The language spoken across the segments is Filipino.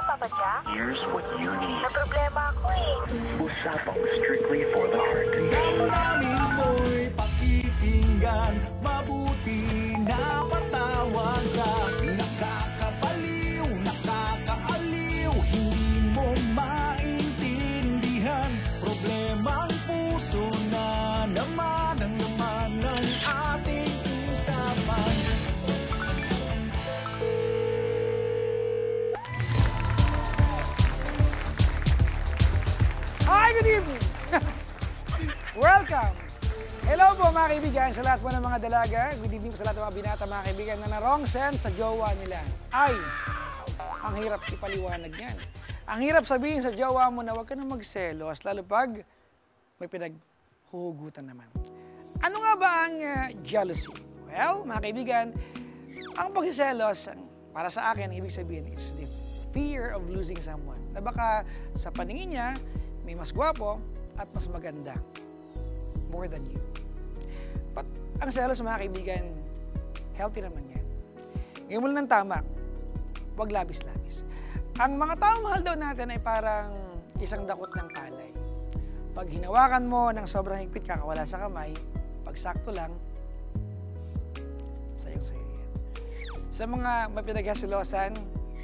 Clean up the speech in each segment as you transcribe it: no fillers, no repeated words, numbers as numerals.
Papa Jack? Here's what you need. May problema ako eh. Usapang strictly for the heart. Damdamin mo'y pakikinggan, mabuti na patawag ka. Nakakabaliw, nakakaaliw, hindi mo maintindihan. Problemang puso na naman ang laman ng ating usapan. Hi, good evening! Welcome! Hello po mga kaibigan sa lahat po ng mga dalaga. Good evening po sa lahat ng mga binata mga kaibigan na na-wrong sense sa jowa nila. Ay, ang hirap ipaliwanag yan. Ang hirap sabihin sa jowa mo na huwag ka na magselos, lalo pag may pinaghuhugutan naman. Ano nga ba ang jealousy? Well, mga kaibigan, ang pagsiselos, para sa akin, ibig sabihin is the fear of losing someone. Na baka sa paningin niya, may mas gwapo at mas maganda. More than you. But ang selos mga kaibigan, healthy naman yan. Ngayon mo lang ng tama, huwag labis-labis. Ang mga tao mahal daw natin ay parang isang dakot ng palay. Pag hinawakan mo ng sobrang higpit, kakawala sa kamay, pag sakto lang, sayong-sayo yan. Sa mga mapinaghasilosan,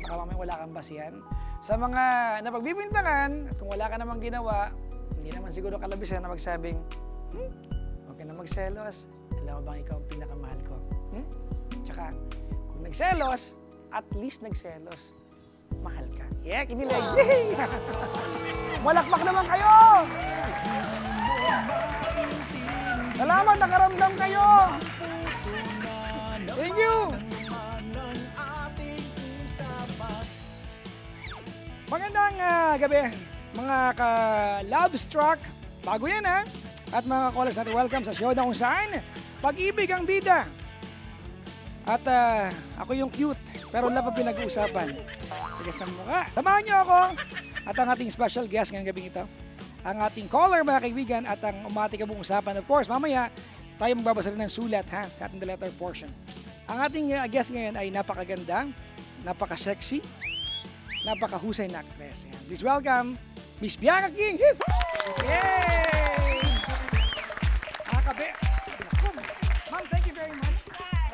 baka mamaya wala kang basihan. Sa mga napagbibintangan, at kung wala ka namang ginawa, hindi naman siguro kalabisan na magsabing, huwag ka na magselos, alam mo bang ikaw ang pinakamahal ko? Tsaka, kung nagselos, at least nagselos, mahal ka. Yeah, kinilig. Yay! Malakpak naman kayo! Salamat, nakaramdam kayo! Thank you! Magandang gabi, mga ka-love-struck. Bago yan ha. At mga callers natin, welcome sa show na kung saan pag-ibig ang bida. At ako yung cute, pero love ang pinag-uusapan. Tigas ng mukha. Samahan niyo ako at ang ating special guest ngayong gabing ito. Ang ating caller, mga kaibigan, at ang umati ka buong usapan. Of course, mamaya tayo magbabasa rin ng sulat ha, sa ating the letter portion. Ang ating guest ngayon ay napakaganda, napaka-sexy, napakahusay na actress. Please welcome, Miss Bianca King! Yay! Nakakabe! Ma'am, thank you very much.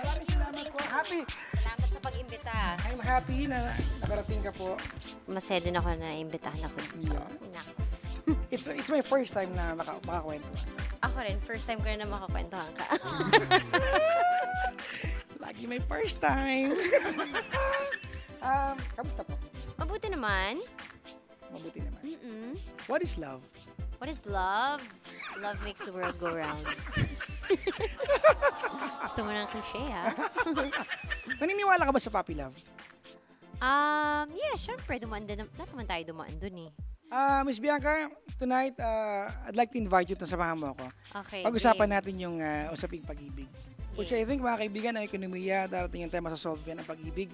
Maraming salamat po. Happy. Salamat sa pag-imbita. I'm happy na nakarating ka po. Masaya din ako na imbitahan ako dito. Yeah. Naks. It's my first time na makakwento. Ako rin, first time ko na makakwentuhan ka. Lagi may first time. Kamusta po? Mabuti naman. Mabuti naman. Mm-mm. What is love? What is love? Love makes the world go round. Gusto mo ng cliche, ha? Naniniwala ka ba sa puppy love? Yeah, syempre, dumaan din. Lahat naman tayo dumaan dun, eh. Miss Bianca, tonight, I'd like to invite you to samahan mo ako. Okay. Pag-usapan natin yung usaping pag-ibig. Which I think, mga kaibigan, ay ekonomiya, darating yung time masasolve yan ang pag-ibig.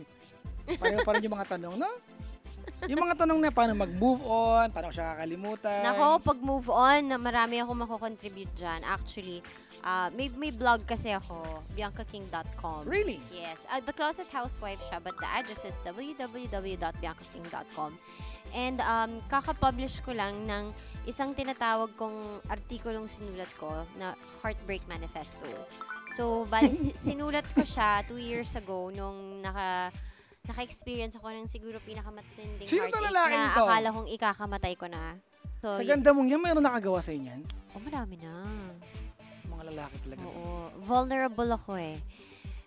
Pareho pa rin yung mga tanong, no? Yung mga tanong na paano mag-move on, paano ko siya kakalimutan. Nako, pag move on, marami ako mako-contribute dyan. Actually, may blog kasi ako, biancaking.com. Really? Yes. The Closet Housewife siya, but the address is www.biancaking.com. And kaka-publish ko lang ng isang tinatawag kong artikulong sinulat ko na Heartbreak Manifesto. So, bali, sinulat ko siya 2 years ago nung naka-experience ako ng siguro pinakamatinding Sino to heartache lalaking na to? akala kong ikakamatay ko na. So, Sa ganda mong yan, mayroon nakagawa sa inyan? oh, marami na. Mga lalaki talaga. Oo. Vulnerable ako eh.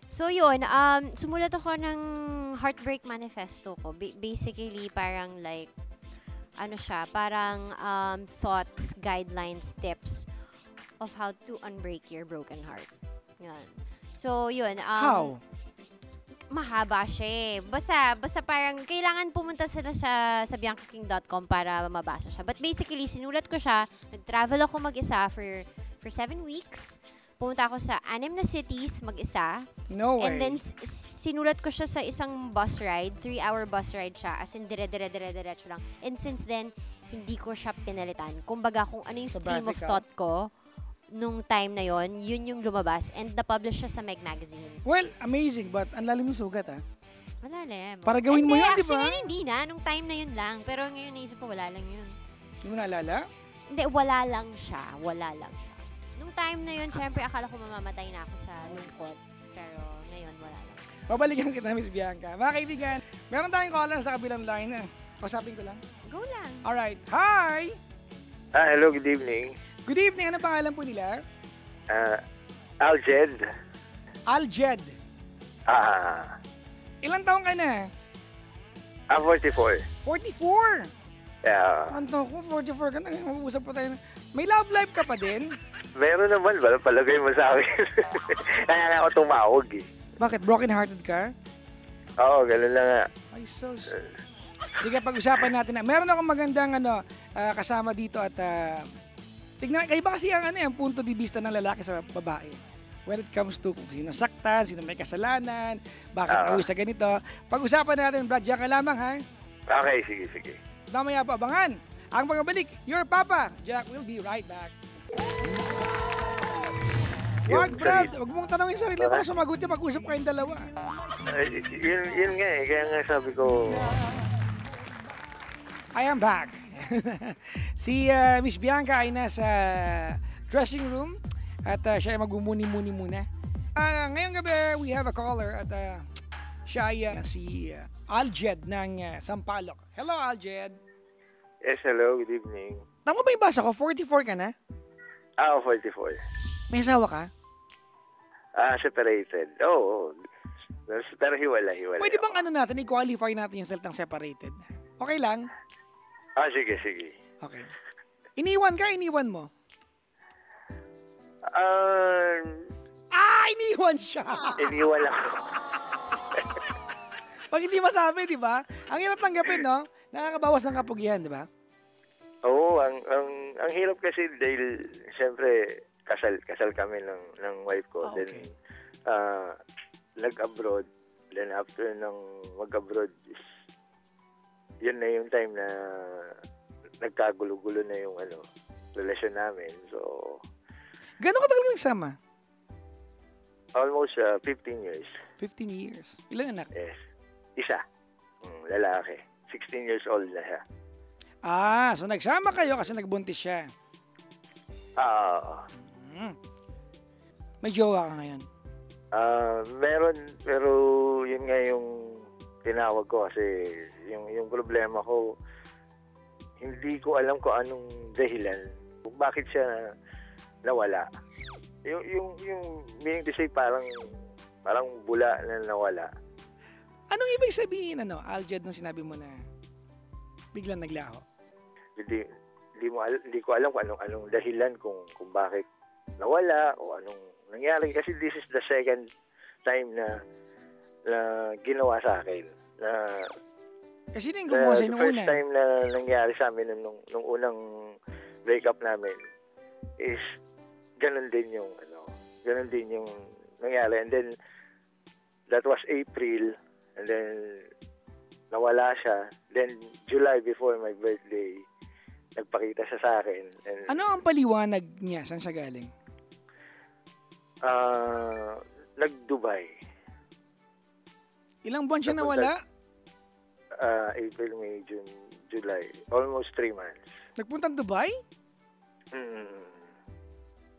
So yun, sumulat ako ng Heartbreak Manifesto ko. Basically, parang like, ano siya, parang thoughts, guidelines, tips of how to unbreak your broken heart. Yan. So yun. How? Mahaba siya eh. Basta parang kailangan pumunta sila sa biancaking.com para mabasa siya. But basically, sinulat ko siya. Nag-travel ako mag-isa for 7 weeks. Pumunta ako sa 6 na cities mag-isa. No way. And then, sinulat ko siya sa isang bus ride. 3-hour bus ride siya. As in, dire-diretso lang. And since then, hindi ko siya pinalitan. Kumbaga, kung ano yung stream of thought ko, nung time na yon, yun yung lumabas. And na-publish siya sa Meg Magazine. Well, amazing. But ang lalim ng sugat, ha? Malalim. Para gawin mo yun, di ba? Actually, hindi na. Nung time na yun lang. Pero ngayon, naisip ko, wala lang yun. Hindi mo naalala? Hindi, wala lang siya. Wala lang siya. Nung time na yun, syempre, akala ko mamamatay na ako sa lungkot. Pero ngayon, wala lang. Babalikan kita, Miss Bianca. Mga kaibigan, meron tayong caller sa kabilang line. Kausapin ko lang. Go lang. Alright. Hi! Hello, good evening. Good evening. Ano pangalan po nila? Aljed. Aljed. Ilang taong ka na? 44. 44! Yeah. Anto ko, 44 ka na. Mag-uusap pa tayo. May love life ka pa din? Meron naman, palagay mo sa akin. Kaya nga ako tumawag eh. Bakit? Broken-hearted ka? Oo, ganun lang nga. Ay, sus. Sige, pag-usapan natin na. Meron akong magandang kasama dito at tignan, kayo ba kasi ang punto di vista ng lalaki sa babae? When it comes to kung sino saktan, sino may kasalanan, bakit awi sa ganito. Pag-usapan natin, Brad, diyan ka lamang, ha? Okay, sige. Mamaya pa, abangan. Ang pagbabalik, your Papa. Jack will be right back. Wag, Brad. Wag mong tanongin sarili mo. Sumagot niya, mag-usap kayong dalawa. Yun nga eh. Kaya nga sabi ko... I am back. Si Miss Bianca ay nasa dressing room at siya ay magmumuni-muni muna. Ngayong gabi, we have a caller at siya ay si Aljed ng Sampaloc. Hello, Aljed. Yes, hello. Good evening. Tama ba yung basa ko? 44 ka na? 44. May asawa ka? Separated. Oo. Pero hiwala. Pwede bang natin, i-qualify natin yung salitang separated? Okay lang? Sige. Okay. Iniwan ka, iniwan mo? Iniwan siya! Iniwan ako. Pag hindi masabi, di ba? Ang hirap tanggapin, no? Nakakabawas ng kapugihan, di ba? Oo, ang hirap kasi dahil siyempre kasal kami ng wife ko. Okay. Then nag-abroad. Then after ng mag-abroad, yun na yung time na nagkagulo-gulo na yung relasyon namin. So Gano'n ka talaga nagsama? almost 15 years. 15 years. Ilan anak? Yes. Isa. Lalaki. 16 years old na siya. So nagsama kayo kasi nagbuntis siya. May jowa ka ngayon? Meron, pero yun nga yung tinawag ko kasi yung problema ko, hindi ko alam kung anong dahilan. Bakit siya nawala. Yung meaning to say parang bula na nawala. Anong ibig sabihin, Aljed, nung sinabi mo na biglang naglaho? Hindi ko alam kung anong dahilan kung bakit nawala o anong nangyari. Kasi this is the second time na ginawa sa akin. Kasi yung gumawa sa'yo nung una. The first time na nangyari sa amin nung unang breakup namin is ganun din yung nangyari. And then that was April, and then nawala siya. Then July, before my birthday, nagpakita siya sa akin. And ano ang paliwanag niya? Saan siya galing? Nag-Dubai. Ilang buwan siya nawala? April, May, June, July. Almost 3 months. Nagpuntang Dubai?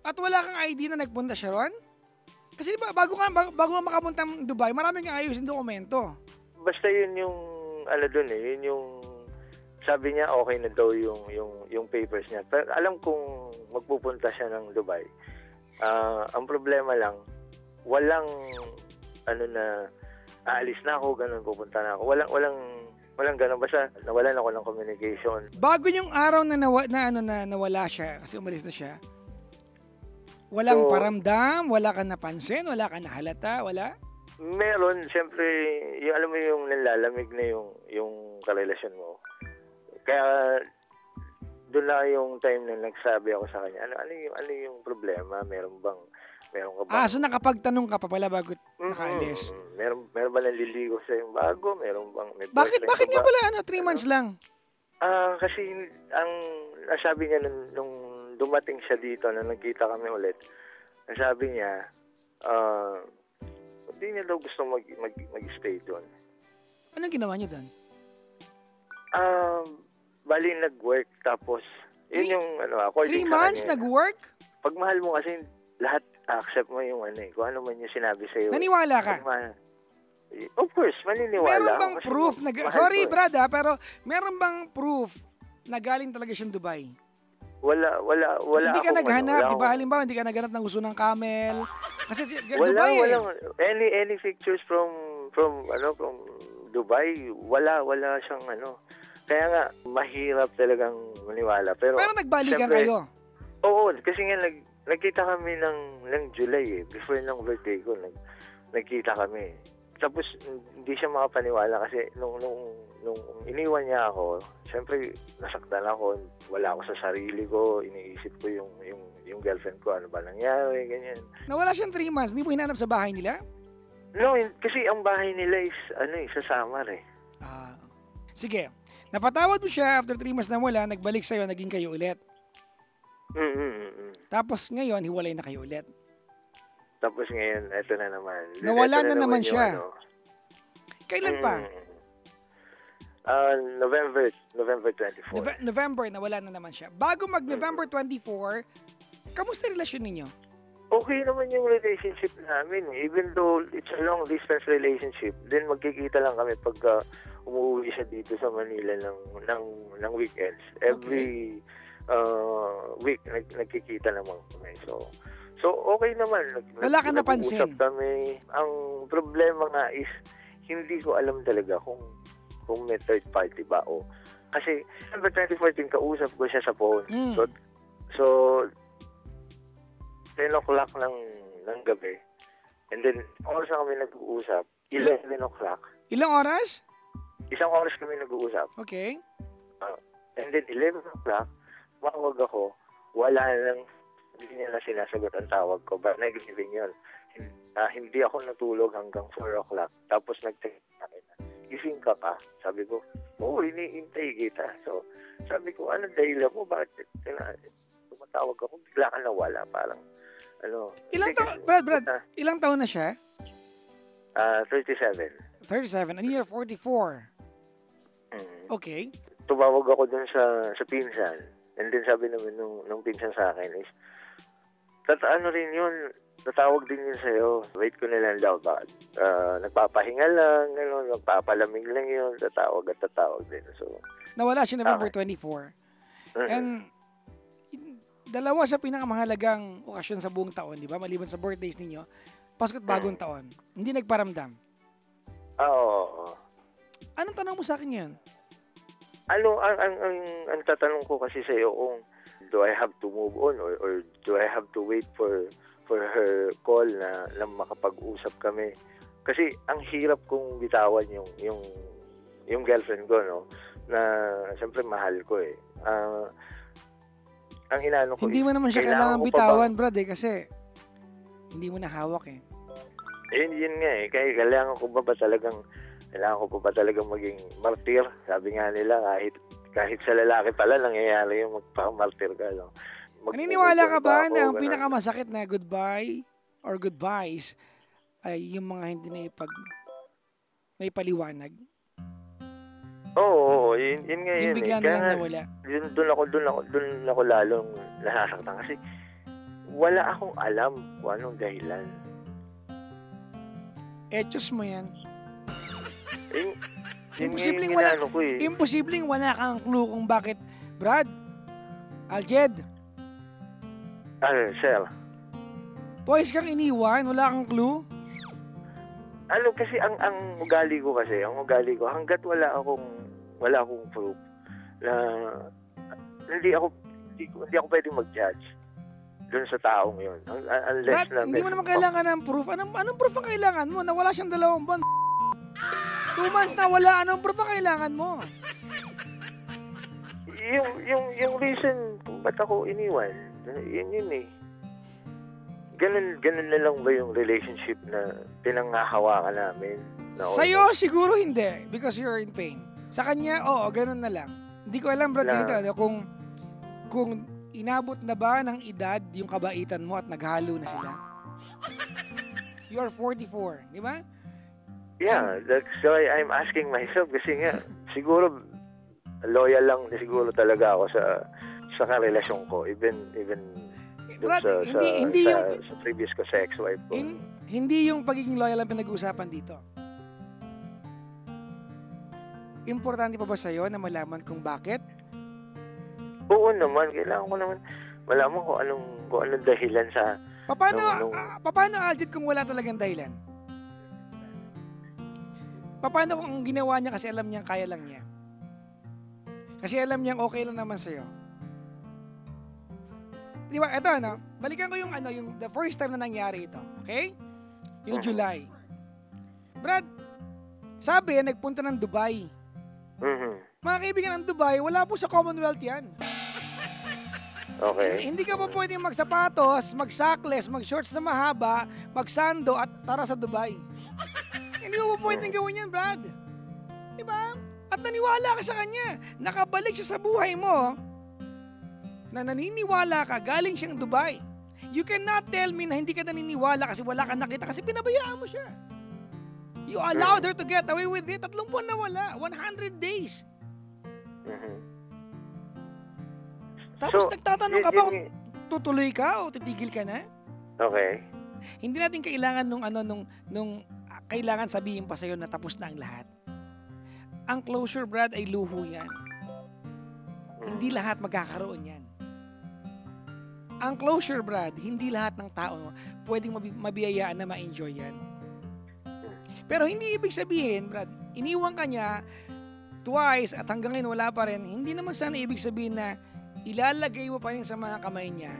At wala kang ID na nagpunta siya ron? Kasi diba, bago ka makapunta ng Dubai, marami kang ayusin dokumento. Basta yun yung dun yun yung sabi niya okay na daw yung papers niya. Pero alam kong magpupunta siya ng Dubai. Ang problema lang, walang na aalis na ako, ganun, pupunta na ako. Walang ganun, basta nawalan ako ng communication. Bago yung araw na nawala siya, kasi umalis na siya, walang paramdam, wala kang napansin, wala kang nahalata, wala? Meron, siyempre, alam mo yung nalalamig na yung karelasyon mo. Kaya doon na yung time na nagsabi ako sa kanya, ano yung problema? Meron ka ba? So nakapagtanong ka pa pala bago nakaalis? Meron ba naliligo sa yung bago? May Bakit nga pala 3 months lang? Kasi ang nasabi niya nung dumating siya dito, na nagkita kami ulit, nasabi niya, hindi niya daw gusto mag-stay doon. Anong ginawa niyo doon? Bali nag-work tapos yun yung according 3 sa months kanya. nag-work? Pag mahal mo kasi lahat accept mo yung kung ano man yung sinabi sa'yo. Naniwala ka? Of course, maniniwala. Meron bang kasi proof mahal sorry ko eh. Brad pero meron bang proof na galing talaga siyang Dubai? Wala Hindi ka akong naghanap, wala di ba? akong- Halimbawa, hindi ka naghanap ng uso ng camel. Kasi Wala, Dubai any pictures from Dubai, wala siyang Kaya nga mahirap talagang maniwala. Pero nagbalikan syempre, kayo. Oo, kasi nga nagkita kami ng July eh. Before ng birthday ko, nagkita kami. Tapos hindi siya makapaniwala kasi nung iniwan niya ako, syempre nasaktan ako, wala ako sa sarili ko, iniisip ko yung girlfriend ko, ano ba nangyari, ganyan. Nawala siyang 3 months, hindi mo hinanap sa bahay nila? No, kasi ang bahay nila is sa Samar eh. Sige, napatawad mo siya after 3 months na wala, nagbalik sa'yo, naging kayo ulit. Tapos ngayon, hiwalay na kayo ulit. Tapos ngayon, eto na naman. Nawala Eto na naman yung siya. Kailan pa? November 24. November, nawala na naman siya. Bago mag-November 24, kamusta relasyon ninyo? Okay naman yung relationship namin. Even though it's a long-distance relationship, then magkikita lang kami pag umuwi siya dito sa Manila ng weekends. Every week, nagkikita naman kami. So okay naman. Wala ka napansin? Nag-uusap kami. Ang problema nga is, hindi ko alam talaga kung may third party ba o. Kasi, December 2014, kausap ko siya sa phone. So 10 o'clock ng gabi. And then, oras na kami nag-uusap. 11 o'clock. Ilang oras? Isang oras kami nag-uusap. Okay. And then, 11 o'clock, mawag ako. Wala lang, hindi niya na sinasagot ang tawag ko. But nag-living yun. Hindi ako natulog hanggang 4 o'clock. Tapos nag-text sa akin. Gising ka pa? Sabi ko, oo, iniintay kita. So, sabi ko, ano dahilan mo? Bakit tumatawag ako? Bigla ka nawala. Parang, Ilang taon, Brad, ilang taon na siya? 37. 37, and you're 44. Okay. Tumawag ako dun sa pinsan. And then sabi naman nung pinsan sa akin is, rin yun, tatawag din yun sa'yo. Wait ko na lang daw. Bakit? Nagpapahinga lang, nagpapalamig lang yun, tatawag din. So, nawala siya November 24. And dalawa sa pinakamahalagang okasyon sa buong taon, di ba? Maliban sa birthdays ninyo, Pasko at Bagong Taon. Hindi nagparamdam. Oo. Anong tanong mo sa akin ngayon? Ang tatanong ko kasi sa iyo kung do I have to move on or do I have to wait for her call na makapag-usap kami. Kasi ang hirap kong bitawan yung girlfriend ko, no? Na siyempre mahal ko eh. Ang inano ko hindi mo naman siya kailangan bitawan, Brad, kasi hindi mo na hawak eh. Yun nga eh. Kaya kailangan ko pa ba talagang maging martir? Sabi nga nila, kahit sa lalaki pala, nangyayari yung magpaka-martir ka. No? Naniniwala ka ba na ang pinakamasakit na goodbye or goodbyes ay yung mga hindi na may paliwanag? Oo, yun nga yun. Yung bigla na lang nawala. Doon ako lalong nasasaktan kasi wala akong alam kung anong dahilan. Etos mo yan. Imposibleng wala kang clue kung bakit. Brad, Aljed, sir. Boys kang iniwan, wala kang clue? Kasi ang ugali ko hanggat wala akong proof na hindi ako pwedeng mag-judge doon sa taong yun. Unless Brad, hindi mo naman kailangan ng proof. Anong proof ang kailangan mo? Nawala siyang 2 buwan. 2 months na wala. Anong proof ang kailangan mo? Yung reason kung ba't ako iniwan, yun eh. Ganun na lang ba yung relationship na pinanghahawakan namin? Sa'yo, siguro hindi. Because you're in pain. Sa kanya, oo, ganun na lang. Hindi ko alam, Brad, ganito, kung inabot na ba ng edad yung kabaitan mo at naghalo na sila? You are 44, di ba? Yeah, that's why I'm asking myself kasi nga, siguro loyal lang siguro talaga ako sa karelasyon ko, even dun Brad, sa, hindi sa, yung- sa previous ko sa ex-wife ko. Hindi yung pagiging loyal ang pinag-uusapan dito. Importante pa ba sa'yo na malaman kung bakit? Oo naman, kailangan ko naman malaman kung anong dahilan sa Paano Aljit kung wala talagang dahilan? Paano kung ang ginawa niya kasi alam niyang kaya lang niya? Kasi alam niyang okay lang naman sa'yo. Di ba? Ito, balikan ko yung the first time na nangyari ito. Okay? Yung July. Brad, sabi, nagpunta ng Dubai. Mga kaibigan ng Dubai, wala po sa Commonwealth yan. Okay. Hindi ka pa pwedeng magsapatos, magsakles, mag-shorts na mahaba, magsando at tara sa Dubai. Hindi mo pa pwedeng gawin yan, Brad. Di ba? At naniwala ka sa kanya. Nakabalik siya sa buhay mo na naniniwala ka galing siyang Dubai. You cannot tell me na hindi ka naniniwala kasi wala ka nakita kasi pinabayaan mo siya. You allowed her to get away with it. 3 buwan na wala. 100 days. Tapos nagtatanong ka pa kung tutuloy ka o titigil ka na? Okay. Hindi natin kailangan nung kailangan sabihin pa sa'yo na tapos na ang lahat. Ang closure, Brad, ay luho yan. Hindi lahat magkakaroon yan. Ang closure, Brad, hindi lahat ng tao pwedeng mabiyayaan na ma-enjoy yan. Pero hindi ibig sabihin, Brad, iniwan ka niya twice at hanggang ngayon wala pa rin. Hindi naman sana ibig sabihin na ilalagay mo pa rin sa mga kamay niya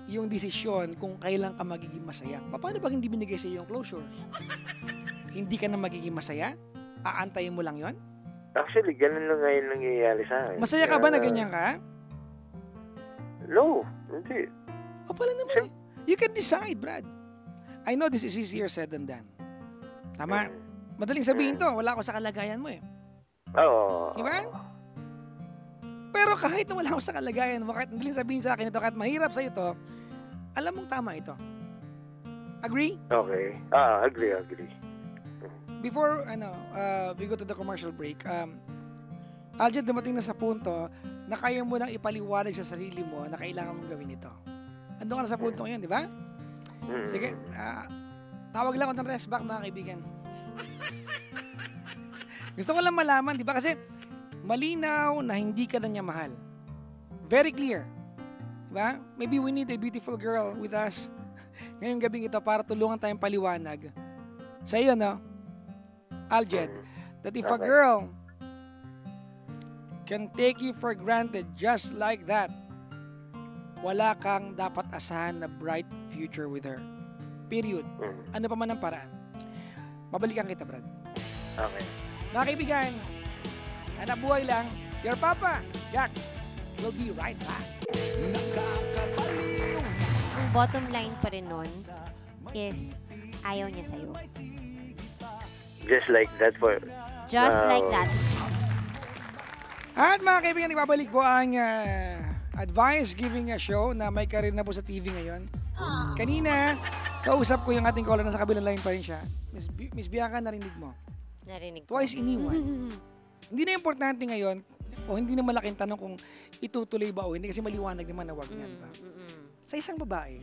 yung desisyon kung kailan ka magiging masaya. Paano pag hindi binigay sa iyo yung closure? Hindi ka na magiging masaya? Aantayin mo lang yon? Actually, ganun lang ngayon nangyayari sa akin. Masaya ka ba na ganyan ka? No, hindi. O pala naman eh. You can decide, Brad. I know this is easier said than done. Tama. Madaling sabihin to. Wala ako sa kalagayan mo eh. Oo. Diba? Pero kahit na wala ako sa kalagayan mo, kahit madaling sabihin sa akin ito, kahit mahirap sa ito, alam mong tama ito. Agree? Okay. Agree. Before we go to the commercial break, Aljed, dumating na sa punto na kaya mo nang ipaliwanag sa sarili mo na kailangan mong gawin ito. Ando ka na sa punto ngayon, di ba? Sige, tawag lang ako ng rest back, mga kaibigan. Gusto ko lang malaman, di ba? Kasi malinaw na hindi ka na niya mahal. Very clear. Di ba? Maybe we need a beautiful girl with us ngayong gabing ito para tulungan tayong paliwanag sa iyo, no? Aljed, that if a girl can take you for granted just like that, wala kang dapat asahan na bright future with her. Period. Ano pa man ang paraan. Mabalikan kita, Brad. Okay. Mga kaibigan, anak buhay lang, your papa, Jack, will be right back. Ang bottom line pa rin nun is ayaw niya sa'yo. Just like that Just like that. At mga kaibigan, ibabalik po ang advice giving show na may karir na po sa TV ngayon. Kanina, kausap ko yung ating caller na sa kabilang line pa rin siya. Miss Bianca, narinig mo. Narinig ko. Twice iniwan. Hindi na importante ngayon o hindi na malaking tanong kung itutuloy ba o hindi kasi maliwanag naman na wag niya, di ba? Sa isang babae,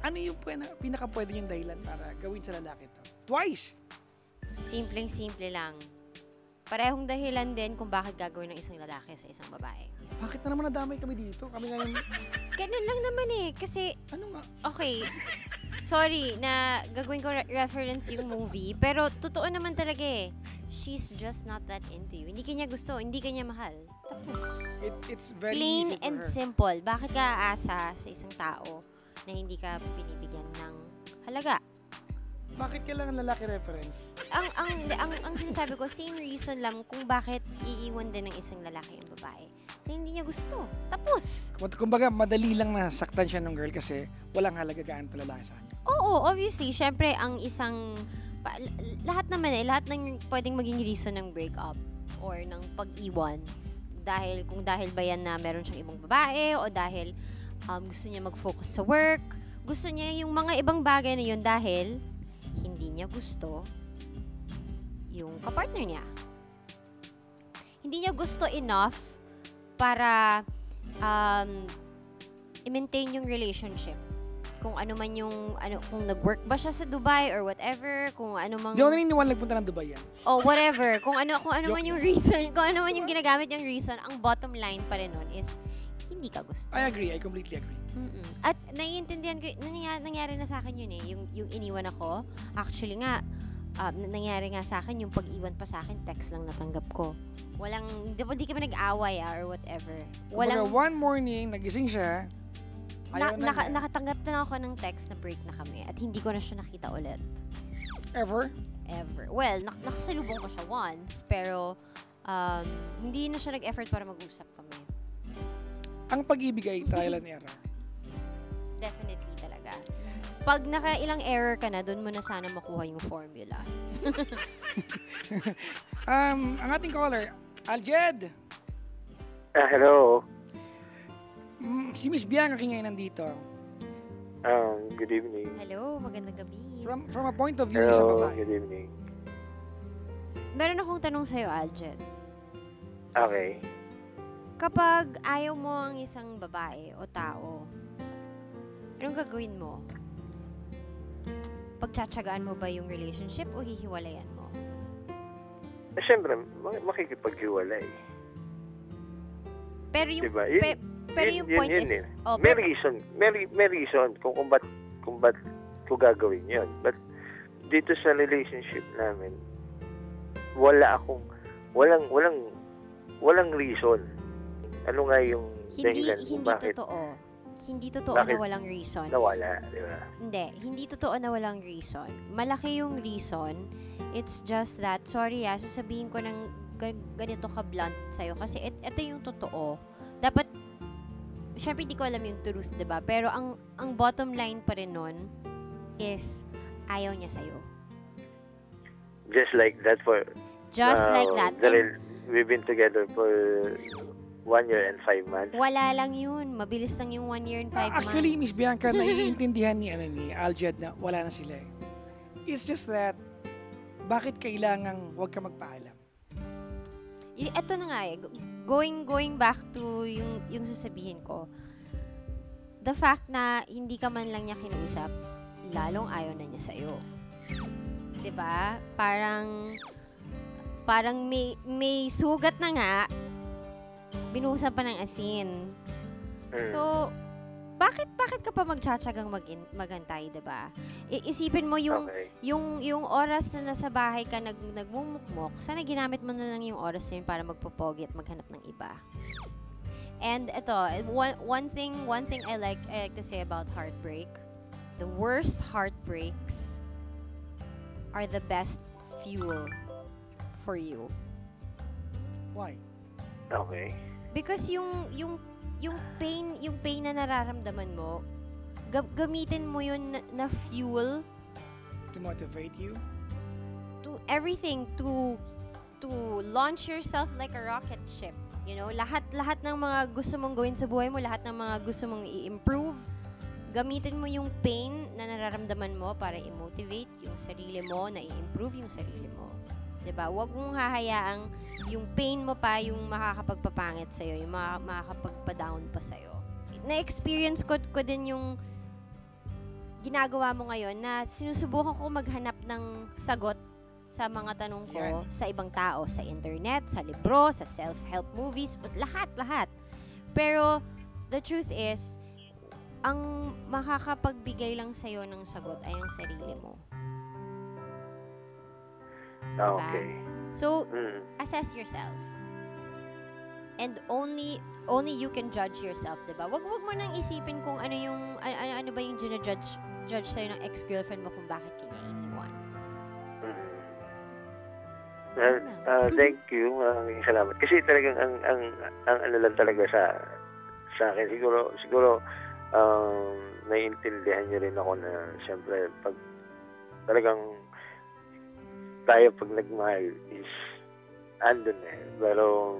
ano yung pinaka pwede yung dahilan para gawin sa lalaki to? Twice! Simpleng-simple lang. Parehong dahilan din kung bakit gagawin ng isang lalaki sa isang babae. Bakit na naman nadamay kami dito? Kami ngayon, Ganun lang naman eh. Kasi, ano nga? okay, sorry na gagawin ko reference yung movie, pero totoo naman talaga eh. She's just not that into you. Hindi kanya gusto, hindi kanya mahal. Tapos, It's very plain easy for and her. simple. Bakit ka aasa sa isang tao na hindi ka binibigyan ng halaga? Bakit kailangan lalaki reference? Ang sinasabi ko, same reason lang kung bakit iiwan din ng isang lalaki yung babae. Na hindi niya gusto. Tapos. Kumbaga, madali lang nasaktan siya ng girl kasi walang halaga gaano to lalaki sa kanya. Oo, obviously, syempre, ang isang, lahat naman lahat ng pwedeng maging reason ng breakup or ng pag-iwan. Kung dahil ba yan na meron siyang ibang babae o dahil gusto niya mag-focus sa work, gusto niya yung mga ibang bagay na yun dahil hindi niya gusto yung kapartner niya. Hindi niya gusto enough para i-maintain yung relationship. Kung ano man yung, kung nag-work ba siya sa Dubai or whatever, kung ano mang... Di ako naniniwala nagpunta ng Dubai yan. Oh, whatever. Kung ano man yung reason, kung ano man yung ginagamit yung reason, ang bottom line pa rin nun is, hindi ka gusto. I agree. I completely agree. At naiintindihan ko, nangyari na sa akin yun eh, yung iniwan ako. Actually nga, nangyari nga sa akin, yung pag-iwan pa sa akin, text lang natanggap ko. Di kami nag-away or whatever. Kumbaga, one morning, nagising siya, nakatanggap na ako ng text na break na kami at hindi ko na siya nakita ulit. Ever? Well, nakasalubong ko siya once, pero hindi na siya nag-effort para mag-usap kami. Ang pag-ibig ay trial and error. Definitely talaga. Pag nakailang error ka na, doon mo na sana makuha yung formula. Ang ating caller, Aljed. Hello. Si Miss Bianca ngayon nandito. Good evening. Hello, magandang gabi. From a point of view ng isang Hello, babae. good evening. Meron akong tanong sa'yo, Aljed. Okay. Kapag ayaw mo ang isang babae o tao, anong gagawin mo? Pagtsatsagaan mo ba yung relationship o hihiwalayan mo? Siyempre, makikipaghiwalay. Pero yung, Diba? pero yung point yun is... eh. Oh, May reason kung ba't ko gagawin yun. But dito sa relationship namin, walang reason. Ano nga yung dahilan kung bakit Hindi totoo bakit na walang reason. nawala, di ba? Hindi totoo na walang reason. Malaki yung reason. It's just that, sorry sasabihin ko ng ganito ka-blunt sa'yo. Kasi ito yung totoo. Dapat, syempre di ko alam yung truth, diba? Pero ang bottom line pa rin nun is, ayaw niya sa'yo. Just like that Like that. We've been together for 1 year and 5 months. Wala lang yun. Mabilis lang yung 1 year and 5 months. Actually, Miss Bianca, naiintindihan ni Aljed na wala na sila eh. It's just that, bakit kailangang huwag ka magpaalam? Ito na nga eh. Going back to yung sasabihin ko, the fact na hindi ka man lang niya kinausap, lalong ayaw na niya sa'yo. Diba? Parang may sugat na nga, binuhusan pa ng asin. So, bakit ka pa magtsatsagang magantay, 'di ba? Isipin mo yung Okay. yung oras na nasa bahay ka nagmumukmok, sana ginamit mo na lang yung oras na yun para magpopogi at maghanap ng iba. And ito, one thing I like to say about heartbreak, the worst heartbreaks are the best fuel for you. Why? Okay. Because yung pain na nararamdaman mo, gamitin mo yun na fuel To motivate you? to everything, to launch yourself like a rocket ship. You know, lahat ng mga gusto mong gawin sa buhay mo, lahat ng mga gusto mong i-improve, gamitin mo yung pain na nararamdaman mo para i-motivate yung sarili mo, na i-improve yung sarili mo. 'Di ba? Huwag mong hahayaang yung pain mo pa yung makakapagpapangit sa'yo, yung makakapagpa-down pa sa'yo. Na-experience ko din yung ginagawa mo ngayon na sinusubukan ko maghanap ng sagot sa mga tanong ko sa ibang tao, sa internet, sa libro, sa self-help movies, lahat. Pero the truth is, ang makakapagbigay lang sa'yo ng sagot ay ang sarili mo. Okay. So, assess yourself. And only you can judge yourself, 'di ba? Wag mo nang isipin kung ano ba yung judge sa'yo ng ex-girlfriend mo kung bakit kanya iniwan. Well, thank you. Maraming salamat. Kasi talagang ang ano lang talaga sa akin, siguro naiintindihan niyo rin ako na siyempre pag talagang tayo pag nagmahal is andun eh. Pero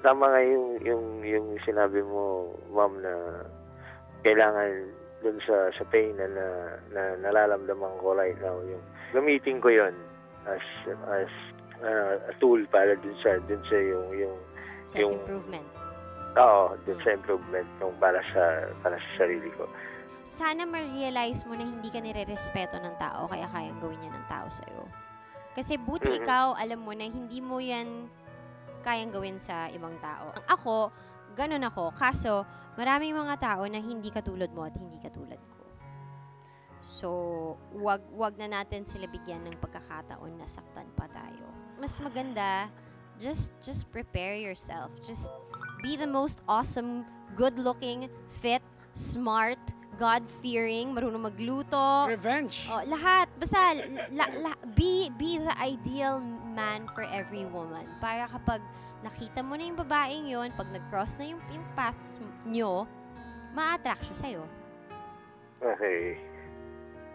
tama nga yung sinabi mo, ma'am, na kailangan dun sa pain na nararamdaman ko right now, yung gamitin ko yon a tool para dun sa yung Self-improvement. dun sa improvement yung para sa sarili ko. Sana ma-realize mo na hindi ka nire-respeto ng tao kaya kayang gawin niya ng tao sa'yo. Kasi buti ikaw, alam mo na hindi mo yan kayang gawin sa ibang tao. Ako, ganun ako. Kaso, maraming mga tao na hindi katulad mo at hindi katulad ko. So, wag na natin sila bigyan ng pagkakataon na saktan pa tayo. Mas maganda, just prepare yourself. Just be the most awesome, good-looking, fit, smart, God-fearing, marunong magluto. Revenge. Oh, lahat. Basta, be the ideal man for every woman. Para kapag nakita mo na yung babaeng yon, pag nag-cross na yung paths nyo, ma-attract siya sa'yo. Okay.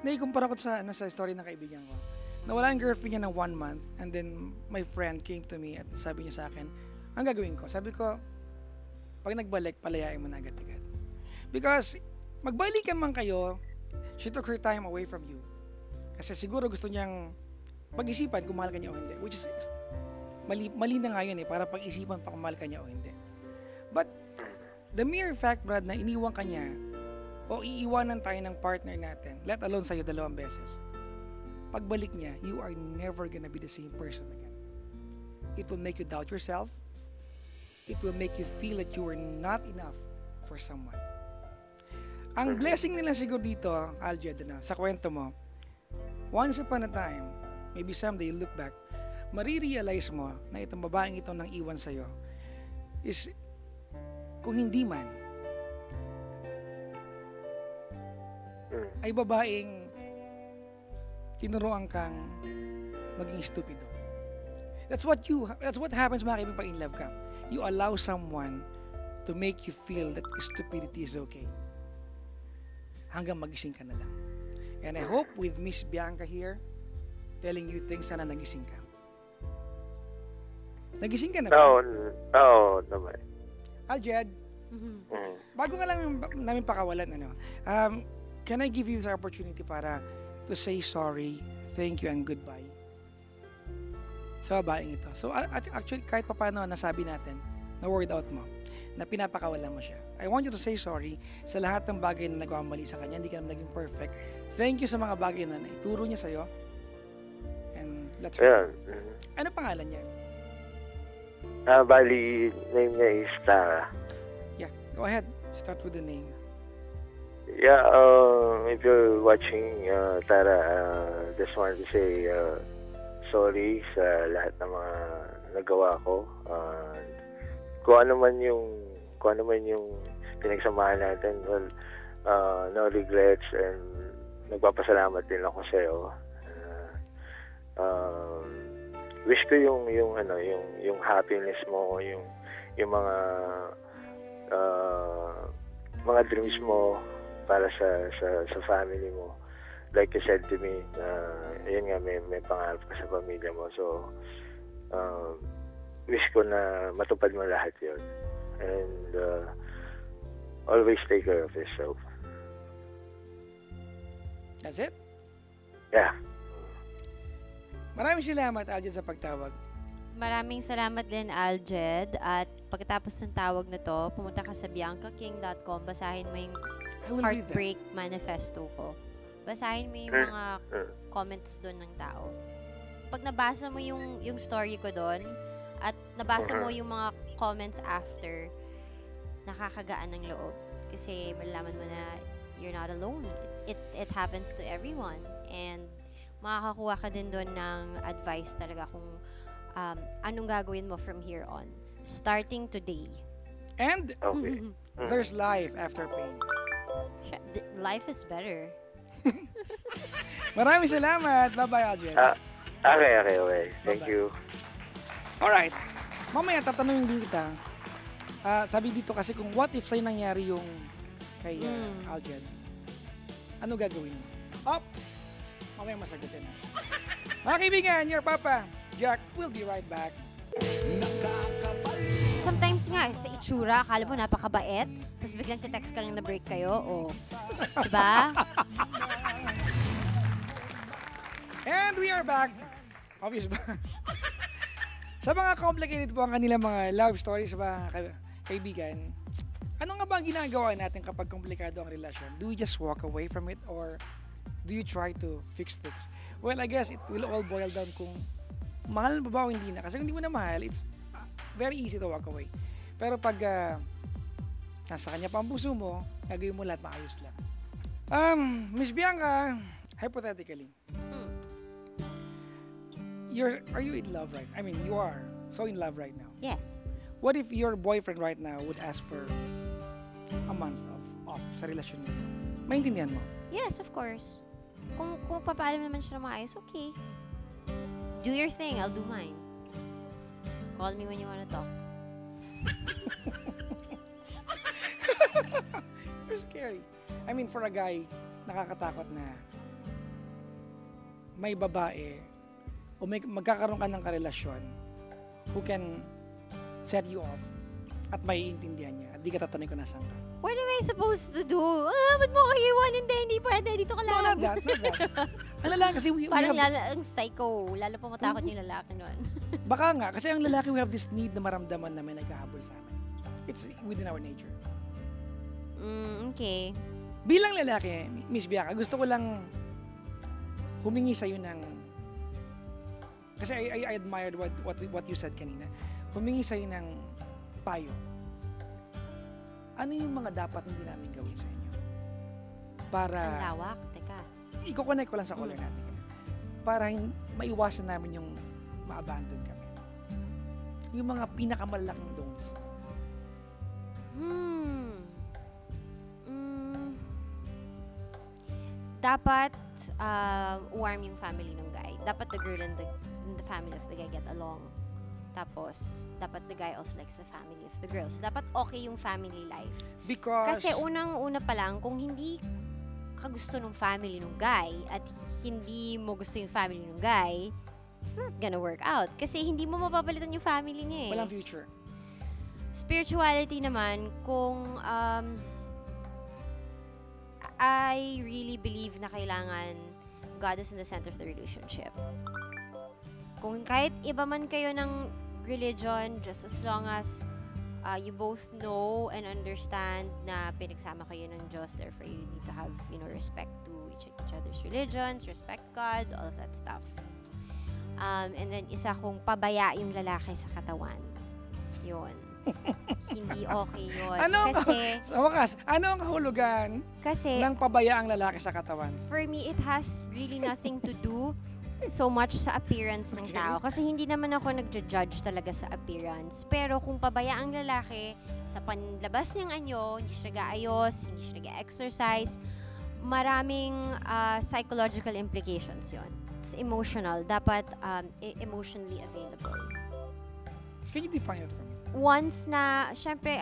Naikumpara ko sa story ng kaibigan ko. Nawala yung girlfriend niya ng 1 month and then my friend came to me at sabi niya sa akin, ang gagawin ko? Sabi ko, pag nagbalik, palayain mo na agad-agad. Because magbalikan man kayo, she took her time away from you. Kasi siguro gusto niyang pag-isipan kung mahal ka niya o hindi. Which is, mali na nga yun para pag-isipan pa kung mahal ka niya o hindi. But, the mere fact, Brad, na iniwan ka niya, o iiwanan tayo ng partner natin, let alone sa'yo 2 beses, pagbalik niya, you are never gonna be the same person again. It will make you doubt yourself. It will make you feel that you are not enough for someone. Ang blessing nila siguro dito, Aljed, sa kwento mo, once upon a time, maybe someday you look back, marirealize mo na itong babaeng ito nang iwan sa'yo is, kung hindi man, ay babaeng tinuruan kang maging stupido. That's what happens mga kaibigan pag in love ka. You allow someone to make you feel that stupidity is okay. Hanggang magising ka na lang. And I hope with Miss Bianca here, telling you things, sana nagising ka. Nagising ka na ba? Oo, naman. Aljed, bago nga lang namin pakawalan, can I give you this opportunity para to say sorry, thank you, and goodbye sa babaeng ito. So, actually, kahit paano nasabi natin, na word out mo, na pinapakawalan mo siya. I want you to say sorry sa lahat ng bagay na nagmamali sa kanya. Hindi ka naman naging perfect. Thank you sa mga bagay na naituro niya sa'yo. And let's go. Ano pangalan niya? Bali, name niya is Tara. Yeah, go ahead. Start with the name. Yeah, if you're watching, Tara, just wanted to say sorry sa lahat ng mga nagawa ko. Kung ano man yung pinagsamahan natin, well, no regrets, and nagpapasalamat din ako sa iyo. Wish ko yung happiness mo, yung mga dreams mo para sa family mo. Like you said to me, yun nga, may pangarap ka sa pamilya mo. So, wish ko na matupad mo lahat yun. And always take care of yourself. That's it? Yeah. Maraming salamat, Aljed, sa pagtawag. Maraming salamat din, Aljed. At pagkatapos ng tawag na to, pumunta ka sa biancaking.com, basahin mo yung Heartbreak Manifesto ko. Basahin mo yung mga comments doon ng tao. Pag nabasa mo yung story ko doon, at nabasa mo yung mga comments after, nakakagaan ng loob. Kasi malalaman mo na you're not alone. It happens to everyone. And makakakuha ka din doon ng advice talaga kung anong gagawin mo from here on. Starting today. And there's life after pain. Life is better. Maraming salamat. Bye-bye, Aljed. Okay. Thank you. Alright. Mamaya tatanungin din kita. Sabi dito kasi kung what if sa'yo nangyari yung kay Aljed, ano gagawin mo? Mamaya masagutin na. Mga kaibigan, your Papa, Jack, will be right back. Sometimes nga, sa itsura, akala mo napakabait, tapos biglang te-text ka lang na break kayo, diba? And we are back. Obvious ba? Sa mga complicated po ang kanilang mga love stories sa mga kaibigan, ano nga ba ang ginagawa natin kapag komplikado ang relasyon? Do we just walk away from it or do you try to fix things? Well, I guess it will all boil down kung mahal mo ba o hindi na. Kasi kung hindi mo na mahal, it's very easy to walk away. Pero pag nasa kanya pa ang puso mo, gagawin mo lahat maayos lang. Miss Bianca, hypothetically, are you in love right now? I mean, you are so in love right now. Yes. What if your boyfriend right now would ask for a month of off sa relasyon niyo? Maintindihan mo? Yes, of course. Kung papaalam naman siya na maayos, okay. Do your thing, I'll do mine. Call me when you wanna talk. You're scary. I mean, for a guy, nakakatakot na may babae o magkakaroon ka ng karelasyon who can set you off at may iintindihan niya at di ka tatanay kung nasan ka. What am I supposed to do? Ba't mo kayo iwan? Hindi pwede. Dito ka lang. No, not that. Ano lang, kasi we Parang have... ang psycho. Lalo pa matakot yung lalaki nun. Baka nga, kasi ang lalaki, we have this need na maramdaman na may nagkahabol sa amin. It's within our nature. Okay. Bilang lalaki, Miss Bianca, gusto ko lang humingi sa'yo ng... Kasi I admired what you said kanina. Humingi sa'yo ng payo. Ano yung mga dapat hindi namin gawin sa inyo? Para... Ang lawak. Teka. I-connect ko lang sa caller natin. Para maiwasan namin yung ma-abandon kami. Yung mga pinakamalaking don'ts. Dapat warm yung family ng guy. Dapat the girl and the family of the guy get along. Tapos, dapat the guy also likes the family of the girl. So, dapat okay yung family life. Because... Kasi unang-una pa lang, kung hindi ka gusto ng family ng guy at hindi mo gusto yung family ng guy, it's not gonna work out. Kasi hindi mo mapapalitan yung family niya eh. Walang future. Spirituality naman, kung I really believe na kailangan God is in the center of the relationship. Kung kahit iba man kayo ng religion, just as long as you both know and understand na pinagsama kayo ng Diyos, therefore you need to have, respect to each other's religions, respect God, all of that stuff. And then isa kung pabaya yung lalaki sa katawan. Yun. Hindi okay yun. Kasi, sa wakas, ano ang kahulugan ng pabaya ang lalaki sa katawan? For me, it has really nothing to do so much sa appearance ng tao. Kasi hindi naman ako nagja-judge talaga sa appearance. Pero kung pabaya ang lalaki sa panlabas niyang anyo, hindi siya nag-aayos, hindi siya nag-exercise, maraming psychological implications yon. It's emotional. Dapat emotionally available. Can you define it for me? Once na, syempre,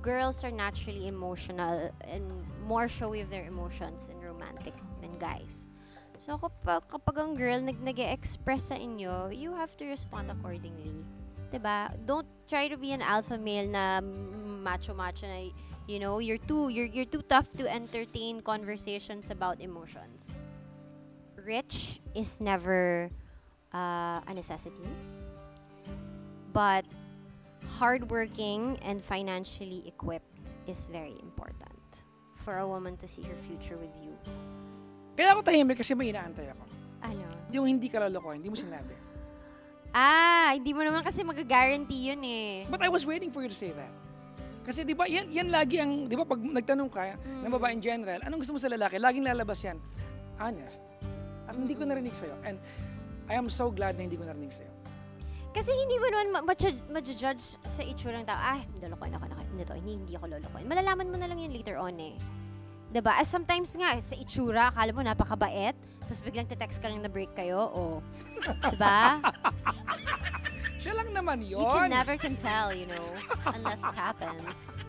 girls are naturally emotional and more showy of their emotions and romantic than guys. So, kapag ang girl nag-e-express sa inyo, you have to respond accordingly. Diba? Don't try to be an alpha male na macho-macho na, you're too tough to entertain conversations about emotions. Rich is never a necessity. But hardworking and financially equipped is very important for a woman to see her future with you. Kaya ako tahimik kasi may inaantay ako. Ano? Yung hindi ka lolokohin, hindi mo sinabi. Hindi mo naman kasi mag-guarantee yun eh. But I was waiting for you to say that. Kasi di ba, yan lagi ang, di ba pag nagtanong ka ng babae in general, anong gusto mo sa lalaki? Laging lalabas yan. Honest. At hindi ko narinig sa'yo. And I am so glad na hindi ko narinig sa'yo. Kasi hindi mo naman ma-judge sa itsura ng tao. Lolokohin ako. Hindi ako lolokohin. Malalaman mo na lang yun later on eh. Diba? As sometimes nga, sa itsura, akala mo napakabait, tapos biglang te-text ka lang na break kayo, diba? Siya lang naman yun. You never can tell, unless it happens.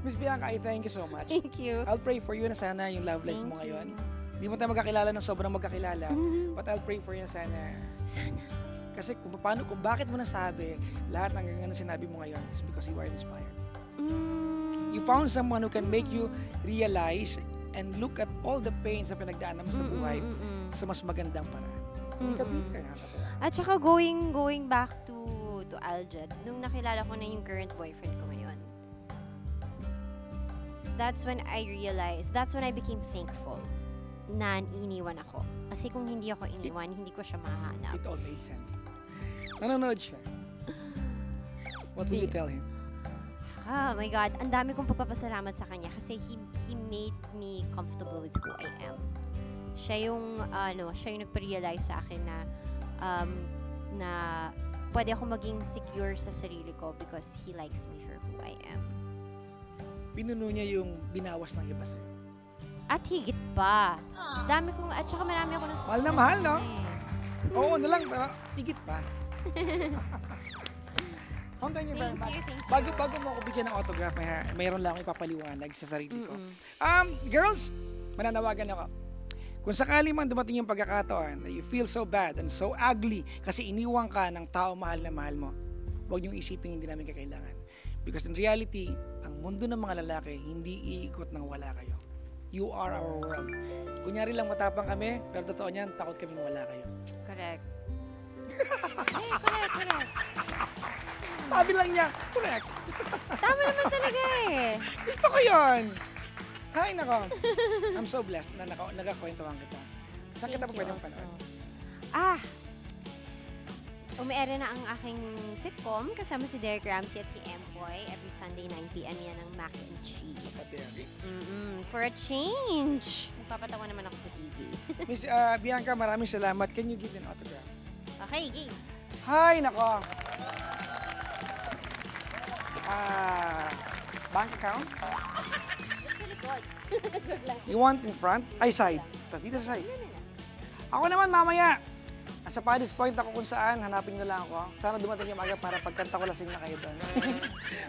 Miss Bianca, I thank you so much. Thank you. I'll pray for you na sana yung love life mo ngayon. Hindi mo tayo magkakilala ng sobrang magkakilala, but I'll pray for you na sana. Kasi kung bakit mo nasabi lahat ng ganun sinabi mo ngayon is because you are inspired. You found someone who can make you realize and look at all the pains na pinagdaanan mo sa buhay sa mas magandang paraan. Hindi ka bitter. Nakakatawa. At saka going back to Aljad, nung nakilala ko na yung current boyfriend ko ngayon, that's when I became thankful na iniwan ako. Kasi kung hindi ako iniwan, hindi ko siya mahanap. It all made sense. Nanonood siya. What will you tell him? Oh my God, ang dami kong pagpapasalamat sa kanya kasi he made me comfortable with who I am. Siya yung nagpa-realize sa akin na pwede ako maging secure sa sarili ko because he likes me for who I am. Pinuno niya yung binawas ng iba sa'yo. At higit pa. At saka marami ako Mahal na mahal, no? Oo na lang, pero higit pa. Thank you very much. Bago mo ako bigyan ng autograph, mayroon lang akong ipapaliwanag sa sarili ko. Girls, mananawagan ako. Kung sakali man dumating yung pagkakataon na you feel so bad and so ugly kasi iniwan ka ng tao mahal na mahal mo, huwag niyong isipin hindi namin kakailangan. Because in reality, ang mundo ng mga lalaki hindi iikot nang wala kayo. You are our world. Kunyari lang matapang kami, pero totoo niyan, takot kaming wala kayo. Correct. Correct. Sabi lang niya, correct. Tama naman talaga eh. Gusto ko yun. Hay, nako. I'm so blessed na nagkakwentuhan kita. Saan kita pa pwedeng panood? Umiere na ang aking sitcom kasama si Derek Ramsey at si Empoy every Sunday 9 p.m. yan ng Mac and Cheese. For a change. Magpapatawa naman ako sa TV. Miss Bianca, maraming salamat. Can you give an autograph? Okay, game. Hay, nako. Bank account? Sa likod. Joke lang. You want in front? Ay, side. Dito sa side. Ako naman mamaya. Sa Paddy's Point ako kung saan, hanapin nyo lang ako. Sana dumating yung aga para pagkanta ko lasing na kayo doon.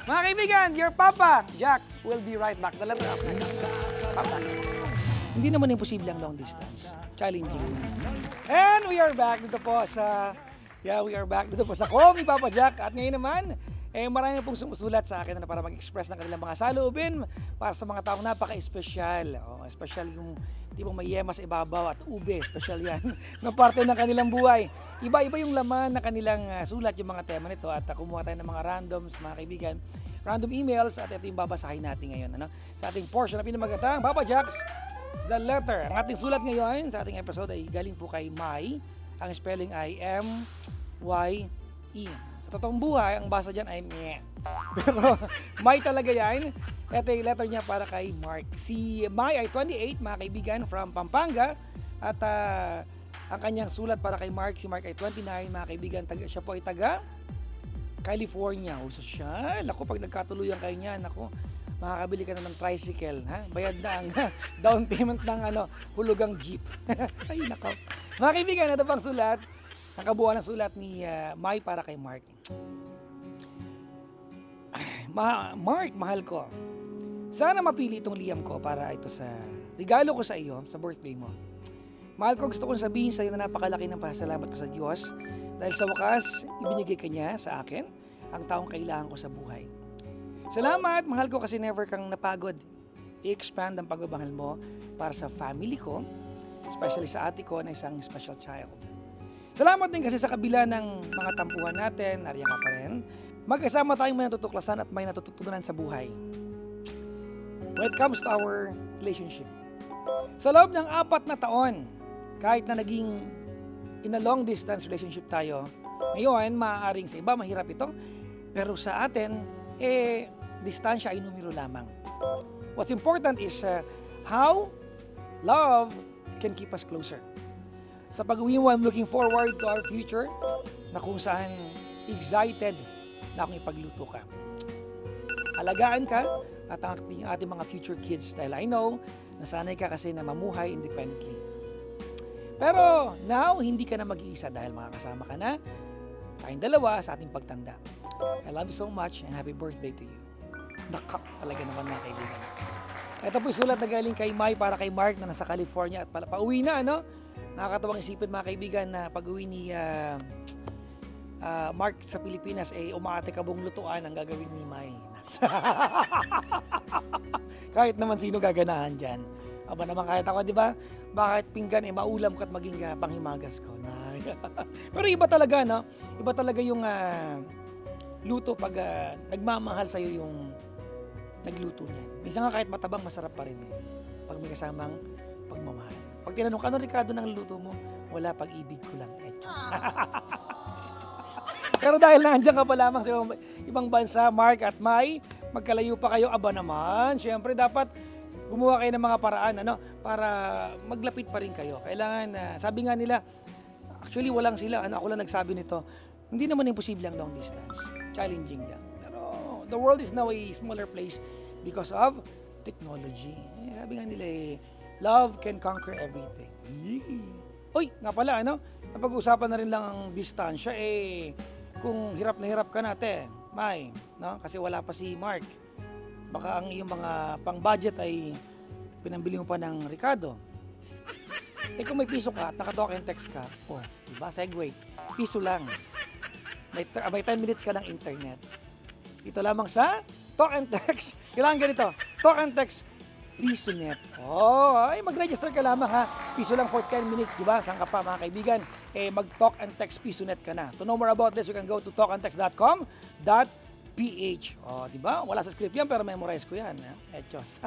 Mga kaibigan, your Papa, Jack, will be right back. The letter up next. Papa. Hindi naman imposible ang long distance. Challenging. And we are back dito po sa Call Me Papa Jack. At ngayon naman, marami pong sumusulat sa akin na para mag-express ng kanilang mga saloobin para sa mga taong napaka-espesyal. Espesyal yung tipong may yema sa ibabaw at ube, espesyal yan, na parte ng kanilang buhay. Iba-iba yung laman na kanilang sulat yung mga tema nito at kumuha tayo ng mga randoms, mga kaibigan, random emails at ito yung babasahin natin ngayon. Sa ating portion na pinamagatang, Papa Jacks, the letter. Ang ating sulat ngayon sa ating episode ay galing po kay Mai. Ang spelling ay M-Y-E. Totoong buhay, ang basa dyan ay meh. Pero Mai talaga yan. Ito yung letter niya para kay Mark. Si Mai ay 28, mga kaibigan, from Pampanga. At ang kanyang sulat para kay Mark, si Mark ay 29, mga kaibigan. Siya po ay taga California. So siya, naku, pag nagkatuluyan kayo niyan, naku, makakabili ka na ng tricycle. Ha? Bayad na ang down payment ng hulugang jeep. Ay, nako. Mga kaibigan, ito pang sulat. Ang kabuuan ng sulat ni Mai para kay Mark. Mark, mahal ko. Sana mapili itong liyam ko para ito sa regalo ko sa iyo sa birthday mo. Mahal ko, gusto kong sabihin sa iyo na napakalaki ng pasasalamat ko sa Diyos dahil sa wakas, ibinigay ka niya sa akin ang taong kailangan ko sa buhay. Salamat, mahal ko, kasi never kang napagod. I-expand ang pagbabahal mo para sa family ko, especially sa ate ko na isang special child. Salamat din kasi sa kabila ng mga tampuhan natin, nariyan ka pa rin. Magkasama tayong may natutuklasan at may natututunan sa buhay. When it comes to our relationship. Sa loob ng 4 na taon, kahit na naging in a long distance relationship tayo, ngayon, maaaring sa iba mahirap ito, pero sa atin, distansya ay numero lamang. What's important is how love can keep us closer. Sa pag-uwi mo, I'm looking forward to our future na kung saan excited na akong ipagluto ka. Alagaan ka at ang ating mga future kids dahil I know nasanay ka kasi na mamuhay independently. Pero now, hindi ka na mag-iisa dahil makakasama ka na tayong dalawa sa ating pagtanda. I love you so much and happy birthday to you. Naka, talaga naman, mga kaibigan. Ito po yung sulat na galing kay Mai para kay Mark na nasa California at pauwi na, Nakakatawang isipin, mga kaibigan, na pag-uwi ni Mark sa Pilipinas, umaate kabong lutuan ang gagawin ni Mai. Kahit naman sino gaganahan dyan. Aba naman kahit ako, di ba? Bakit pinggan maulam ko at maging panghimagas ko. Pero iba talaga, no? Iba talaga yung luto pag nagmamahal sa'yo yung nagluto niyan. Minsan nga kahit matabang, masarap pa rin eh. Pag may kasamang pagmamahal. Pag tinanong ka, ano Ricardo ng luto mo? Wala, pag-ibig ko lang. Pero dahil nandiyan ka pa lamang sa ibang bansa, Mark at Mai, magkalayo pa kayo, aba naman. Siyempre, dapat gumawa kayo ng mga paraan para maglapit pa rin kayo. Kailangan, sabi nga nila, actually walang sila, ako lang nagsabi nito, hindi naman imposible ang long distance. Challenging lang. Pero the world is now a smaller place because of technology. Sabi nga nila love can conquer everything. Uy, nga pala, napag-usapan na rin lang ang distansya, kung hirap na hirap ka natin, Mai, kasi wala pa si Mark. Baka ang iyong mga pang-budget ay pinambili mo pa ng Ricardo. Kung may piso ka at naka-talk and text ka, diba, segue, piso lang. May 10 minutes ka ng internet. Dito lamang sa Talk and Text. Kailangan ganito, Talk and Text, PisoNet. Mag-register ka lamang ha. Piso lang for 10 minutes, di ba? Saan ka pa mga kaibigan? Mag-Talk and Text PisoNet ka na. To know more about this, you can go to talkandtext.com.ph. Di ba? Wala sa script yan, pero memorize ko yan. Echos.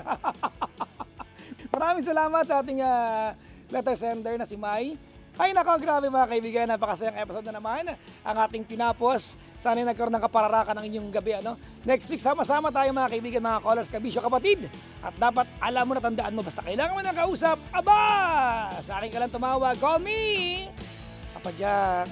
Maraming salamat sa ating letter sender na si Mai. Ay nako, grabe mga kaibigan, napakasayang episode na naman ang ating tinapos. Sana nagkaroon ng kapararakan ng inyong gabi. Next week, sama-sama tayo mga kaibigan, mga callers, kabisyo, kapatid. At dapat alam mo na, tandaan mo, basta kailangan mo ng kausap, aba! Sa akin ka lang tumawag, call me! Papa Jack.